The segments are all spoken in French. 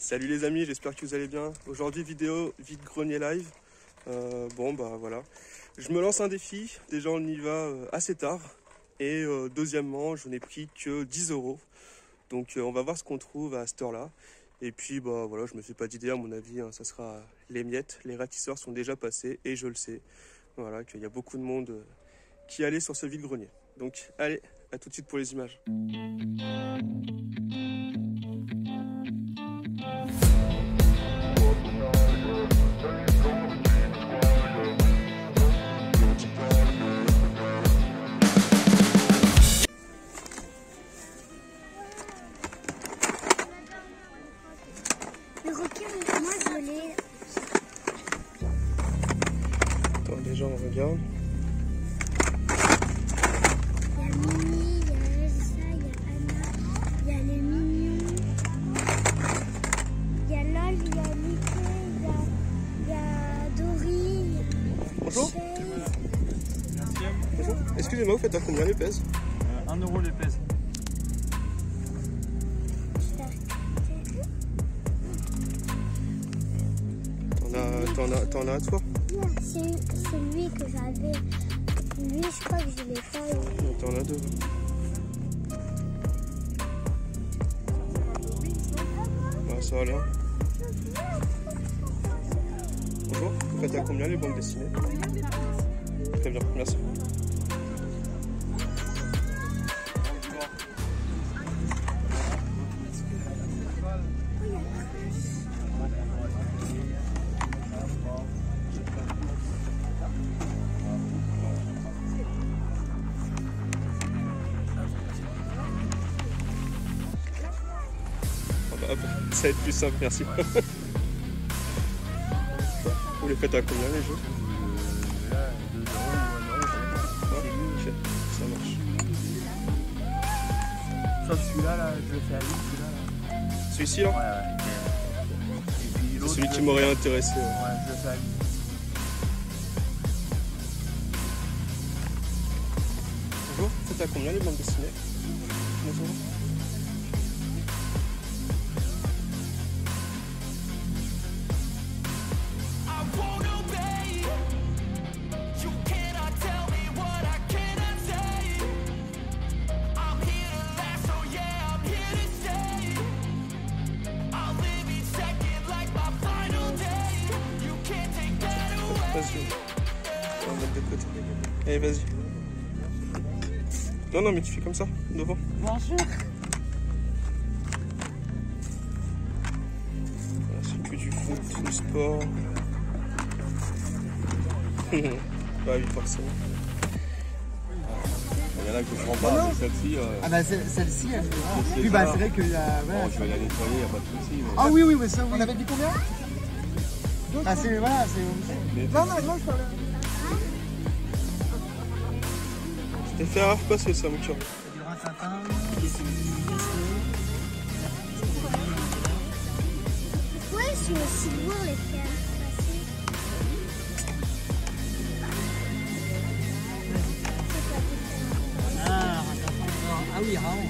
Salut les amis, j'espère que vous allez bien. Aujourd'hui vidéo vide-grenier live. Bon bah voilà, je me lance un défi. Déjà on y va assez tard. Et deuxièmement, je n'ai pris que 10 €. Donc on va voir ce qu'on trouve à cette heure-là. Et puis bah voilà, je me fais pas d'idée, à mon avis, hein, ça sera les miettes. Les ratisseurs sont déjà passés et je le sais. Voilà, qu'il y a beaucoup de monde qui allait sur ce vide-grenier. Donc allez, à tout de suite pour les images. Le requin, moi je l'ai. Attends, déjà on regarde. Il y a Mimi, il y a Elsa, il y a Anna, il y a les mignons, il y a Lol, il y a Mickey, il y a Dory, Bonjour. Chase. Bonjour. Excusez-moi, vous faites à combien les pèses? 1 € les pèses. T'en as à toi? C'est lui que j'avais. Lui, je crois que je l'ai pas. T'en as deux. Ah, ça va là. Bonjour, vous faites à combien les bandes dessinées? Très bien, merci. Hop, ça va être plus simple, merci. Vous les faites à combien les jeux? 2 € ou 1 €. Ok, ça marche. Sauf celui-là, là, je le fais à lui, celui-là. Là. Celui-ci là? Ouais. Et puis C'est l'autre, celui je qui le m'aurait fais- intéressé. Ouais. Ouais, je le fais à lui. Bonjour, vous faites à combien les bandes dessinées? Bonjour. Vas-y, on va mettre de côté. Allez, vas-y. Non, mais tu fais comme ça, devant. Bonjour. Voilà, c'est que du foot, du sport. Bah oui, forcément. Il y en a que je prends pas, mais celle-ci. Ah bah celle-ci, elle c'est oui, bah ça. c'est vrai que Bon, je vais la nettoyer, il n'y a pas de souci. Mais... Ah oui, mais ça, on avait dit combien? Ah c'est, voilà, c'est... Non, je parlais... C'était fait à repasser ça, mon cœur. Du rintintin, Ouais, je suis aussi loin les faire passer. Ah oui, Raon.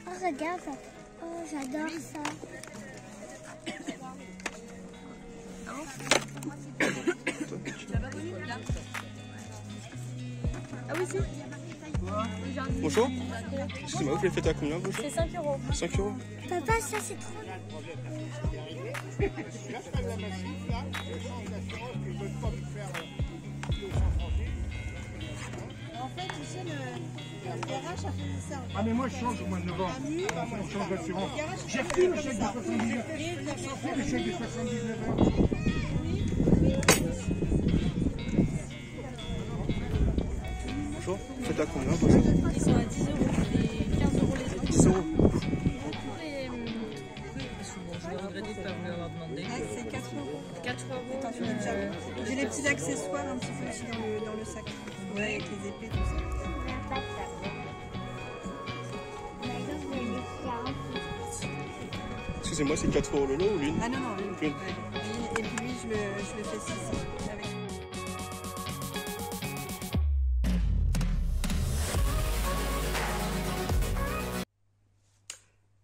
Oh, regarde ça. Oh, j'adore ça. Ah oui, si. Bonjour. Excusez-moi, vous les faites à combien, bonjour? C'est 5 €. 5 €. Papa, ça c'est trop. En fait, tu sais, le RH a fait ça. Ah mais moi je change au mois de novembre, on change d'assurance. J'ai reçu le chèque de 79 heures. J'ai reçu le chèque de 79 heures. Bonjour, vous faites à combien, bonjour? Ils sont à 10 € et 15 € les autres. 10 €. C'est 4 €. 4 €. J'ai les petits accessoires un petit peu aussi dans le sac. Ouais, avec les épées, tout ça. excusez-moi, c'est 4 € le lot ou l'une? Ah non, non, l'une. L'une. Ouais. Et puis lui, je le fais 600. Avec...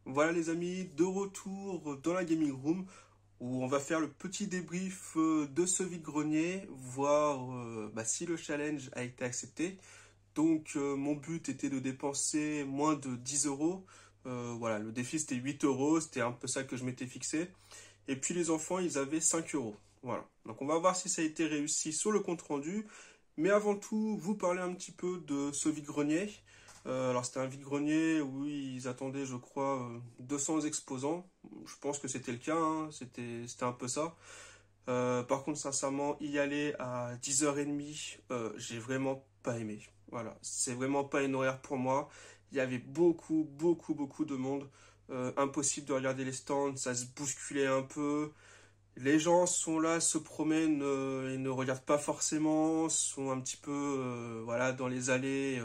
Voilà les amis, de retour dans la gaming room où on va faire le petit débrief de ce vide-grenier, voir si le challenge a été accepté. Donc mon but était de dépenser moins de 10 €. Voilà, le défi c'était 8 €, c'était un peu ça que je m'étais fixé. Et puis les enfants, ils avaient 5 €. Voilà, donc on va voir si ça a été réussi sur le compte rendu. Mais avant tout, vous parler un petit peu de ce vide-grenier. Alors c'était un vide-grenier où ils attendaient, je crois, 200 exposants. Je pense que c'était le cas, hein. C'était un peu ça. Par contre, sincèrement, y aller à 10h30, j'ai vraiment pas aimé. Voilà, c'est vraiment pas une horaire pour moi. Il y avait beaucoup de monde. Impossible de regarder les stands, ça se bousculait un peu. Les gens sont là, se promènent, ils ne regardent pas forcément, sont un petit peu voilà, dans les allées,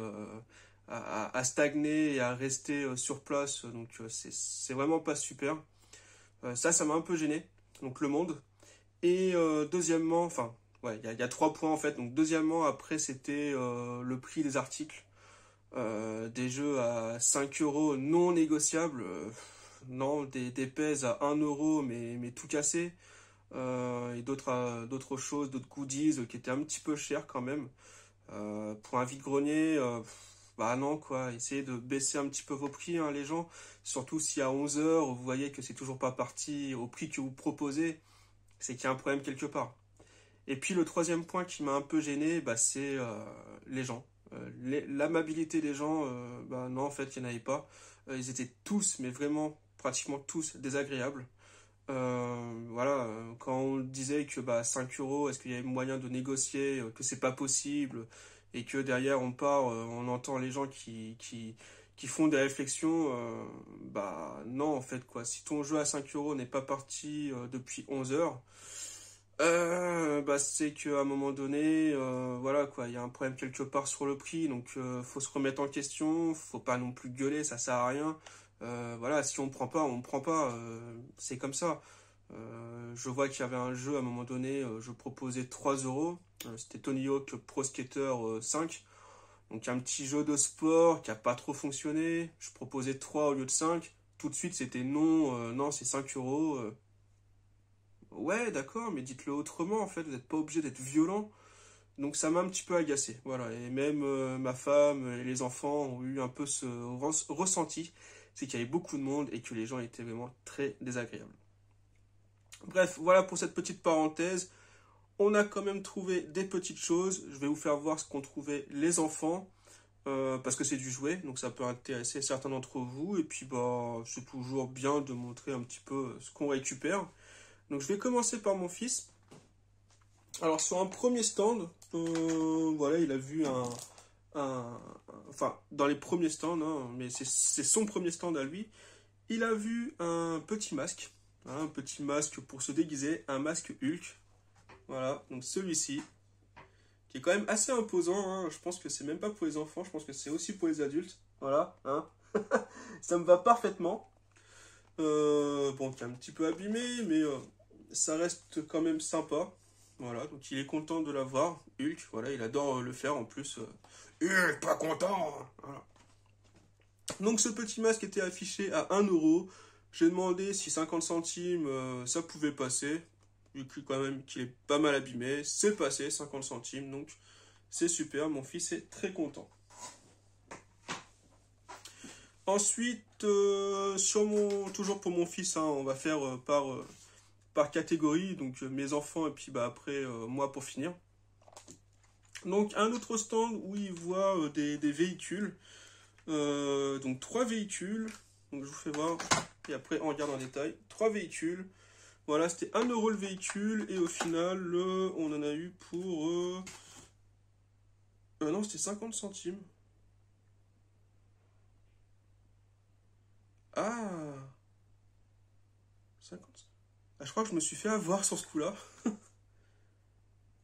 à stagner et à rester sur place. Donc c'est vraiment pas super. Ça m'a un peu gêné. Donc le monde. Et deuxièmement, enfin, ouais, il y a 3 points en fait. Donc deuxièmement, après c'était le prix des articles. Des jeux à 5 € non négociables. Non, des pèses à 1 € mais tout cassé. Et d'autres choses, d'autres goodies qui étaient un petit peu chers quand même. Pour un vide-grenier, bah non quoi, essayez de baisser un petit peu vos prix hein, les gens. Surtout si à 11 h vous voyez que c'est toujours pas parti au prix que vous proposez, c'est qu'il y a un problème quelque part. Et puis le troisième point qui m'a un peu gêné, bah, c'est les gens. L'amabilité des gens, bah non en fait il n'y en avait pas. Ils étaient tous, mais vraiment pratiquement tous désagréables. Voilà, quand on disait que 5 €, est-ce qu'il y avait moyen de négocier, que c'est pas possible, et que derrière on part, on entend les gens qui font des réflexions, bah non en fait quoi, si ton jeu à 5 € n'est pas parti depuis 11 h, c'est qu'à un moment donné, voilà quoi, il y a un problème quelque part sur le prix, donc faut se remettre en question, faut pas non plus gueuler, ça sert à rien. Voilà, si on prend pas, c'est comme ça. Je vois qu'il y avait un jeu à un moment donné, je proposais 3 €, c'était Tony Hawk Pro Skater 5, donc un petit jeu de sport qui a pas trop fonctionné, je proposais 3 au lieu de 5, tout de suite c'était non, non c'est 5 €. Ouais d'accord, mais dites-le autrement en fait, vous n'êtes pas obligé d'être violent. Donc ça m'a un petit peu agacé, voilà, et même ma femme et les enfants ont eu un peu ce ressenti, c'est qu'il y avait beaucoup de monde et que les gens étaient vraiment très désagréables. Bref, voilà pour cette petite parenthèse. On a quand même trouvé des petites choses. Je vais vous faire voir ce qu'ont trouvé les enfants, parce que c'est du jouet, donc ça peut intéresser certains d'entre vous. Et puis c'est toujours bien de montrer un petit peu ce qu'on récupère. Donc je vais commencer par mon fils. Alors sur un premier stand, voilà, il a vu enfin dans les premiers stands, hein, mais c'est son premier stand à lui, il a vu un petit masque, hein, un petit masque pour se déguiser, un masque Hulk, voilà, donc celui-ci, qui est quand même assez imposant, hein, je pense que c'est même pas pour les enfants, je pense que c'est aussi pour les adultes, voilà, hein, ça me va parfaitement, bon, qui est un petit peu abîmé, mais ça reste quand même sympa. Voilà, donc il est content de l'avoir, Hulk, voilà, il adore le faire en plus. Hulk, pas content, voilà. Donc ce petit masque était affiché à 1 €. J'ai demandé si 50 centimes ça pouvait passer, vu que quand même qu'il est pas mal abîmé. C'est passé, 50 centimes, donc c'est super, mon fils est très content. Ensuite, toujours pour mon fils, hein, on va faire par catégorie, donc mes enfants et puis après moi pour finir. Donc un autre stand où il voit des véhicules, donc 3 véhicules, donc je vous fais voir et après on regarde en détail. 3 véhicules, voilà, c'était 1 € le véhicule et au final on en a eu pour non, c'était 50 centimes. Ah, 50. Ah, je crois que je me suis fait avoir sur ce coup-là.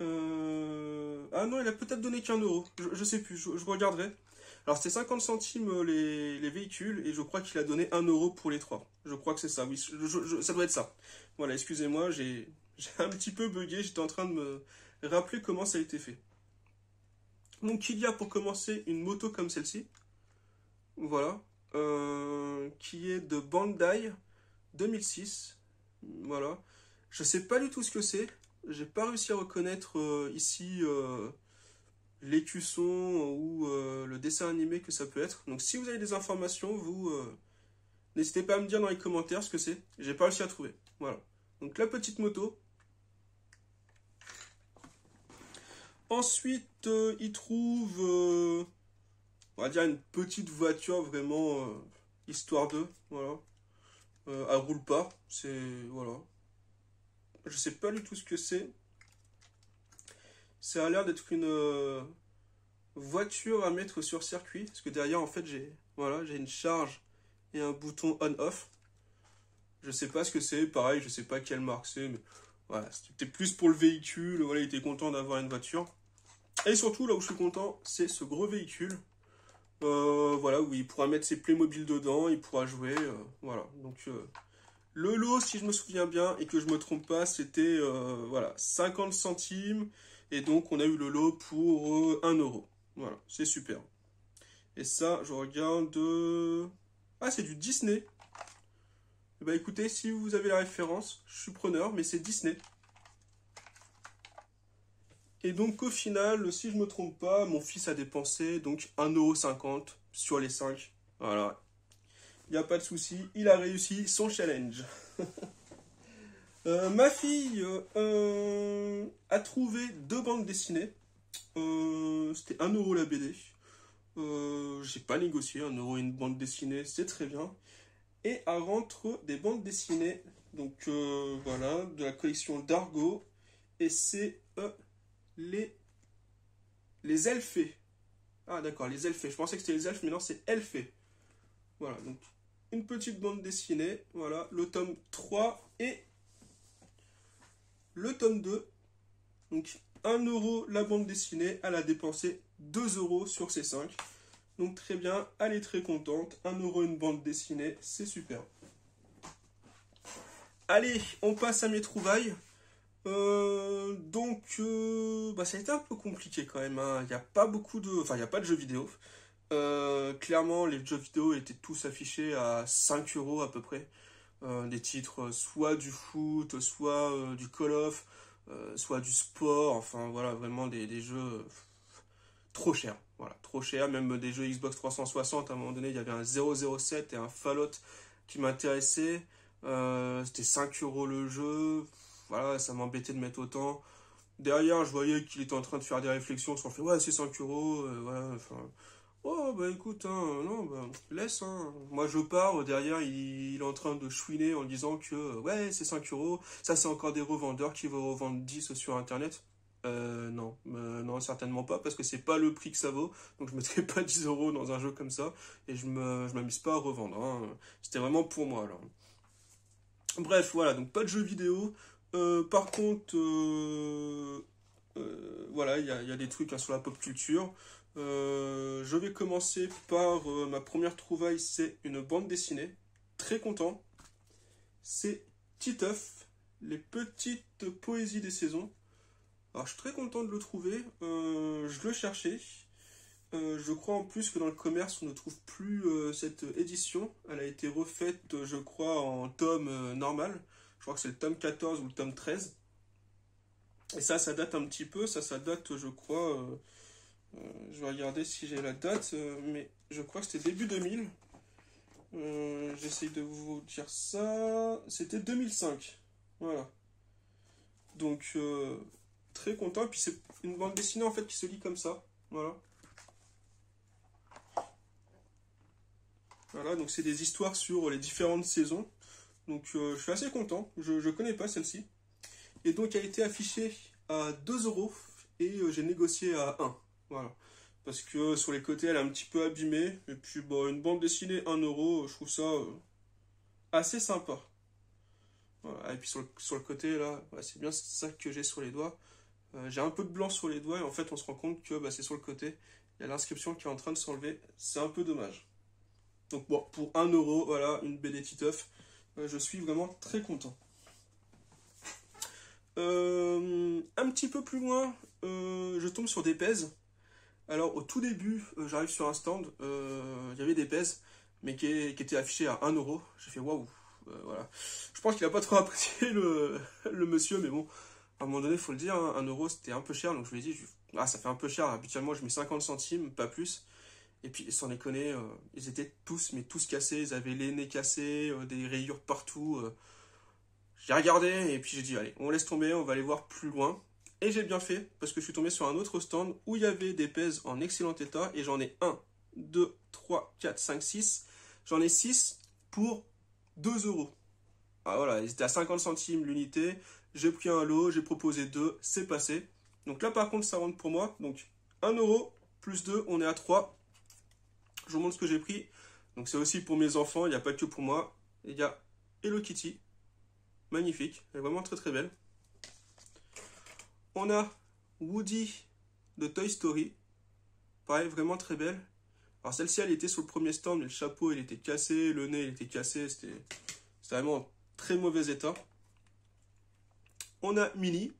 Ah non, il a peut-être donné qu'1 €. Je sais plus, je regarderai. Alors c'était 50 centimes les véhicules, et je crois qu'il a donné 1 euro pour les 3. Je crois que c'est ça, oui, ça doit être ça. Voilà, excusez-moi, j'ai un petit peu bugué, j'étais en train de me rappeler comment ça a été fait. Donc il y a pour commencer une moto comme celle-ci, voilà, qui est de Bandai 2006, voilà. Je sais pas du tout ce que c'est, j'ai pas réussi à reconnaître ici l'écusson ou le dessin animé que ça peut être. Donc si vous avez des informations, vous n'hésitez pas à me dire dans les commentaires ce que c'est. J'ai pas réussi à trouver. Voilà. Donc la petite moto. Ensuite, il trouve, on va dire, une petite voiture vraiment histoire de, voilà. Elle roule pas, c'est, voilà. Je sais pas du tout ce que c'est. Ça a l'air d'être une voiture à mettre sur circuit, parce que derrière, en fait, j'ai une charge et un bouton on-off. Je sais pas ce que c'est, pareil, je sais pas quelle marque c'est, mais voilà, c'était plus pour le véhicule, voilà, il était content d'avoir une voiture. Et surtout, là où je suis content, c'est ce gros véhicule, voilà, où il pourra mettre ses Playmobil dedans, il pourra jouer, voilà. Donc, le lot, si je me souviens bien, et que je me trompe pas, c'était, voilà, 50 centimes, et donc on a eu le lot pour 1 euro. Voilà, c'est super. Et ça, je regarde... Ah, c'est du Disney. Bah écoutez, si vous avez la référence, je suis preneur, mais c'est Disney. Et donc au final, si je me trompe pas, mon fils a dépensé donc 1,50 € sur les 5. Voilà. Il n'y a pas de souci, il a réussi son challenge. Ma fille a trouvé 2 bandes dessinées. C'était 1 euro la BD. J'ai pas négocié, 1 euro une bande dessinée, c'est très bien. Et elle rentre des bandes dessinées, donc voilà, de la collection d'Argo. Et c'est les Elfés. Ah d'accord, les Elfés. Je pensais que c'était les elfes, mais non, c'est Elfés. Voilà, donc une petite bande dessinée. Voilà, le tome 3 et le tome 2. Donc 1 euro la bande dessinée. Elle a dépensé 2 € sur ces 5. Donc très bien, elle est très contente. 1 euro une bande dessinée, c'est super. Allez, on passe à mes trouvailles. Donc, ça a été un peu compliqué quand même, hein. Il n'y a pas beaucoup de... Enfin, il n'y a pas de jeux vidéo. Clairement, les jeux vidéo étaient tous affichés à 5 € à peu près. Des titres soit du foot, soit du Call of, soit du sport. Enfin, voilà, vraiment des jeux trop chers. Voilà, trop chers. Même des jeux Xbox 360, à un moment donné, il y avait un 007 et un Fallout qui m'intéressaient. C'était 5 € le jeu. Voilà, ça m'embêtait de mettre autant. Derrière, je voyais qu'il était en train de faire des réflexions sur le fait, ouais, c'est 5 €, voilà, enfin... Oh, bah écoute, hein, non, bah, laisse, hein. Moi, je pars, derrière, il est en train de chouiner en disant que, ouais, c'est 5 €, ça, c'est encore des revendeurs qui vont revendre 10 sur Internet. Non, certainement pas, parce que c'est pas le prix que ça vaut, donc je mettrai pas 10 € dans un jeu comme ça, et je m'amuse pas à revendre, hein. C'était vraiment pour moi, alors. Bref, voilà, donc pas de jeux vidéo. Par contre, voilà, il y a des trucs, hein, sur la pop culture. Je vais commencer par ma première trouvaille, c'est une bande dessinée. Très content. C'est Titeuf, les petites poésies des saisons. Alors, je suis très content de le trouver. Je le cherchais. Je crois en plus que dans le commerce, on ne trouve plus cette édition. Elle a été refaite, je crois, en tome normal. Je crois que c'est le tome 14 ou le tome 13. Et ça date un petit peu. Ça date, je crois... je vais regarder si j'ai la date. Mais je crois que c'était début 2000. J'essaye de vous dire ça. C'était 2005. Voilà. Donc, très content. Et puis, c'est une bande dessinée, en fait, qui se lit comme ça. Voilà. Voilà, donc c'est des histoires sur les différentes saisons. Donc je suis assez content, je connais pas celle-ci. Et donc elle a été affichée à 2 € et j'ai négocié à 1. Voilà. Parce que sur les côtés elle est un petit peu abîmée. Et puis bon, une bande dessinée 1 €, je trouve ça assez sympa. Voilà. Et puis sur le côté là, ouais, c'est bien ça que j'ai sur les doigts. J'ai un peu de blanc sur les doigts et en fait on se rend compte que c'est sur le côté. Il y a l'inscription qui est en train de s'enlever. C'est un peu dommage. Donc bon, pour 1 euro, voilà, une BD Titeuf. Je suis vraiment très content. Un petit peu plus loin, je tombe sur des pèses. Alors au tout début, j'arrive sur un stand, il y avait des pèses, mais qui étaient affichées à 1 euro. J'ai fait waouh, voilà. Je pense qu'il n'a pas trop apprécié le monsieur, mais bon, à un moment donné, il faut le dire, hein, 1 euro c'était un peu cher, donc je lui ai dit, ah ça fait un peu cher, habituellement je mets 50 centimes, pas plus. Et puis sans déconner, ils étaient tous cassés, ils avaient les nez cassés, des rayures partout. J'ai regardé et puis j'ai dit allez, on laisse tomber, on va aller voir plus loin. Et j'ai bien fait parce que je suis tombé sur un autre stand où il y avait des pèses en excellent état et j'en ai 1, 2, 3, 4, 5, 6. J'en ai 6 pour 2 euros. Ah, voilà, ils étaient à 50 centimes l'unité. J'ai pris un lot, j'ai proposé 2, c'est passé. Donc là par contre ça rentre pour moi. Donc 1 euro plus 2, on est à 3. Je vous montre ce que j'ai pris. Donc c'est aussi pour mes enfants, il n'y a pas que pour moi. Il y a Hello Kitty. Magnifique, elle est vraiment très très belle. On a Woody de Toy Story. Pareil, vraiment très belle. Alors celle-ci, elle était sur le premier stand, mais le chapeau, il était cassé, le nez, il était cassé. C'était vraiment en très mauvais état. On a Minnie.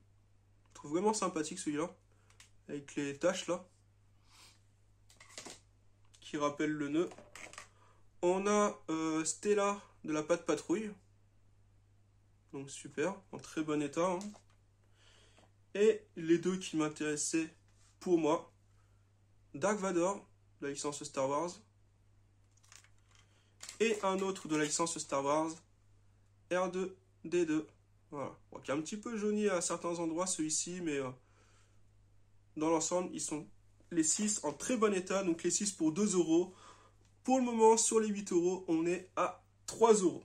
Je trouve vraiment sympathique celui-là. Avec les taches là. Qui rappellent le nœud. On a Stella de la Patte Patrouille. Donc super, en très bon état. Hein. Et les deux qui m'intéressaient pour moi, Dark Vador, de la licence Star Wars, et un autre de la licence Star Wars, R2-D2. Voilà. Bon, qui est un petit peu jauni à certains endroits, celui-ci, mais dans l'ensemble, ils sont les 6 en très bon état. Donc les 6 pour 2 euros. Pour le moment, sur les 8 euros, on est à 3 euros.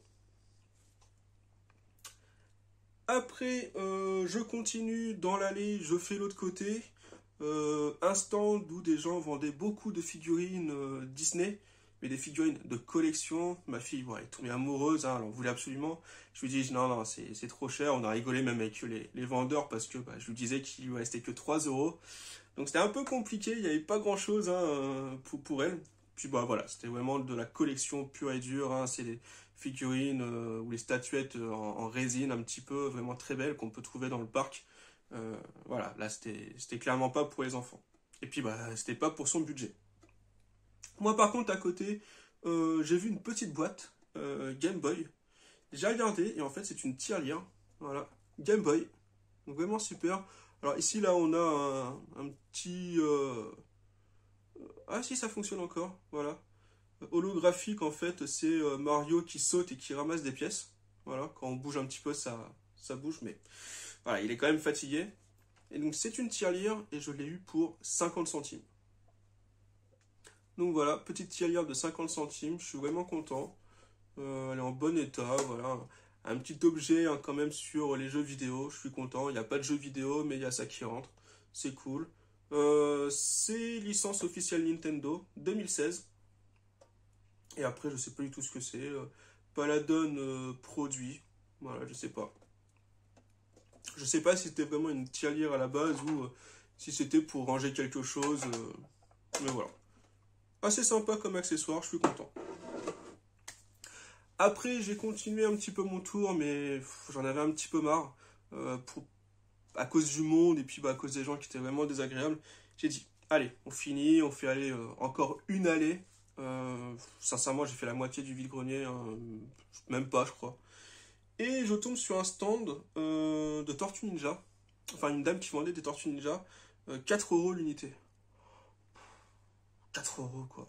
Après, je continue dans l'allée, je fais l'autre côté. Un stand où des gens vendaient beaucoup de figurines Disney, mais des figurines de collection. Ma fille, bon, elle est tombée amoureuse, hein, elle en voulait absolument. Je lui dis non, c'est trop cher. On a rigolé même avec les vendeurs parce que je lui disais qu'il lui restait que 3 euros. Donc c'était un peu compliqué, il n'y avait pas grand chose hein, pour elle. Puis voilà, c'était vraiment de la collection pure et dure. Hein, c'est des figurines ou les statuettes en résine un petit peu, vraiment très belles qu'on peut trouver dans le parc. Voilà, là c'était clairement pas pour les enfants. Et puis c'était pas pour son budget. Moi par contre à côté, j'ai vu une petite boîte Game Boy. J'ai regardé et en fait c'est une tirelire. Voilà, Game Boy. Donc vraiment super. Alors ici là on a un petit... Ah si ça fonctionne encore, voilà. Holographique en fait c'est Mario qui saute et qui ramasse des pièces. Voilà, quand on bouge un petit peu ça bouge mais voilà il est quand même fatigué. Et donc c'est une tirelire et je l'ai eu pour 50 centimes. Donc voilà, petite tirelire de 50 centimes, je suis vraiment content. Elle est en bon état, voilà. Un petit objet hein, quand même sur les jeux vidéo, je suis content. Il n'y a pas de jeux vidéo mais il y a ça qui rentre, c'est cool. C'est licence officielle Nintendo 2016. Et après, je sais pas du tout ce que c'est. Paladon produit. Voilà, je sais pas. Je sais pas si c'était vraiment une tirelire à la base ou si c'était pour ranger quelque chose. Mais voilà. Assez sympa comme accessoire, je suis content. Après, j'ai continué un petit peu mon tour, mais j'en avais un petit peu marre. À cause du monde et puis à cause des gens qui étaient vraiment désagréables. J'ai dit, allez, on finit, on fait aller encore une allée. Sincèrement, j'ai fait la moitié du vide-grenier, hein, même pas, je crois. Et je tombe sur un stand de Tortues Ninja. Enfin, une dame qui vendait des Tortues Ninja. 4 euros l'unité. 4 euros, quoi.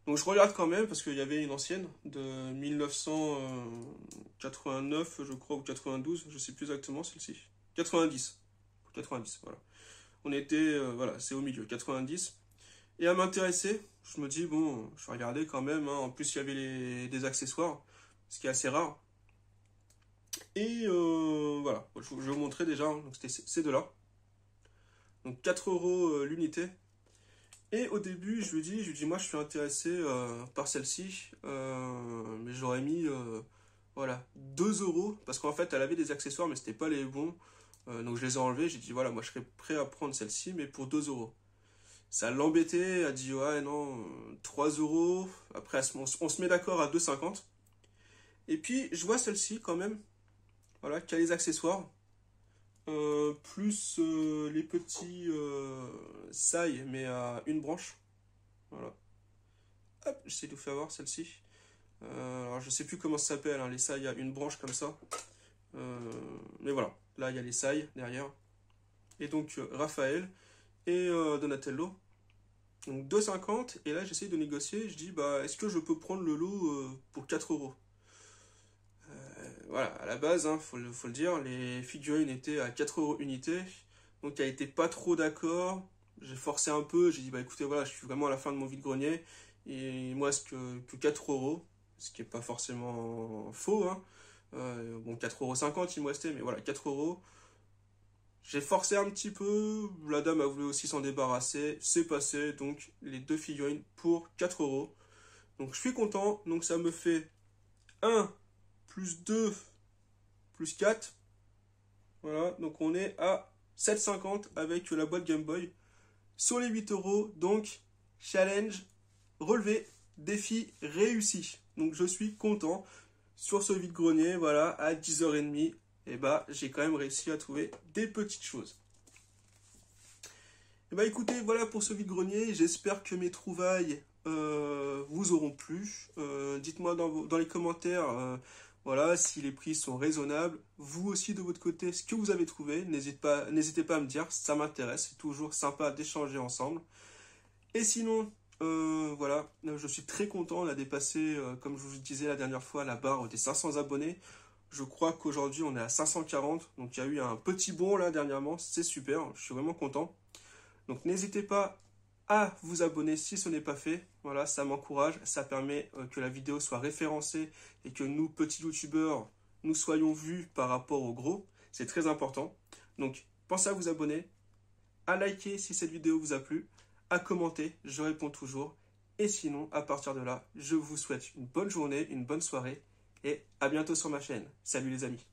Donc je regarde quand même, parce qu'il y avait une ancienne de 1989, je crois, ou 92, je sais plus exactement celle-ci. 90, voilà. On était, voilà, c'est au milieu, 90. Et elle m'intéressait, je me dis, bon, je vais regarder quand même, hein. En plus il y avait des accessoires, ce qui est assez rare. Et voilà, je vais vous montrer déjà, hein. Donc c'était ces deux-là. Donc 4 euros l'unité. Et au début, je lui dis, moi je suis intéressé par celle-ci, mais j'aurais mis, voilà, 2 euros, parce qu'en fait elle avait des accessoires, mais c'était pas les bons. Donc je les ai enlevés, j'ai dit voilà, moi je serais prêt à prendre celle-ci, mais pour 2 euros. Ça l'embêtait, elle a dit ouais non, 3 €. Après on se met d'accord à 2,50 €. Et puis je vois celle-ci quand même, voilà, qui a les accessoires, plus les petits sailles, mais à une branche. Voilà. Hop, j'essaie de vous faire voir celle-ci. Alors je sais plus comment ça s'appelle, hein, les sailles à une branche comme ça. Mais voilà, là il y a les sailles derrière. Et donc Raphaël et Donatello. Donc 2,50 €. Et là j'essaie de négocier. Je dis bah est-ce que je peux prendre le lot pour 4 €. Voilà, à la base, hein, faut le dire, les figurines étaient à 4 € unité. Donc elle était pas trop d'accord. J'ai forcé un peu. J'ai dit bah écoutez voilà, je suis vraiment à la fin de mon vide-grenier. Et il me reste que 4 €. Ce qui est pas forcément faux, hein. Bon, 4,50 € il me restait, mais voilà, 4 €. J'ai forcé un petit peu, la dame a voulu aussi s'en débarrasser, c'est passé, donc les 2 figurines pour 4 €. Donc je suis content, donc ça me fait 1 plus 2 plus 4. Voilà, donc on est à 7,50 € avec la boîte Game Boy sur les 8 €. Donc challenge relevé, défi réussi. Donc je suis content. Sur ce vide-grenier, voilà, à 10h30, et bah j'ai quand même réussi à trouver des petites choses. Et bah écoutez, voilà pour ce vide-grenier. J'espère que mes trouvailles vous auront plu. Dites-moi dans les commentaires voilà, si les prix sont raisonnables. Vous aussi de votre côté, ce que vous avez trouvé. N'hésitez pas à me dire, ça m'intéresse. C'est toujours sympa d'échanger ensemble. Et sinon, voilà, je suis très content. On a dépassé, comme je vous disais la dernière fois, la barre des 500 abonnés. Je crois qu'aujourd'hui on est à 540. Donc il y a eu un petit bond là dernièrement. C'est super, je suis vraiment content. Donc n'hésitez pas à vous abonner si ce n'est pas fait. Voilà, ça m'encourage, ça permet que la vidéo soit référencée et que nous, petits youtubeurs, nous soyons vus par rapport aux gros. C'est très important. Donc pensez à vous abonner, à liker si cette vidéo vous a plu, à commenter, je réponds toujours. Et sinon, à partir de là, je vous souhaite une bonne journée, une bonne soirée et à bientôt sur ma chaîne. Salut les amis.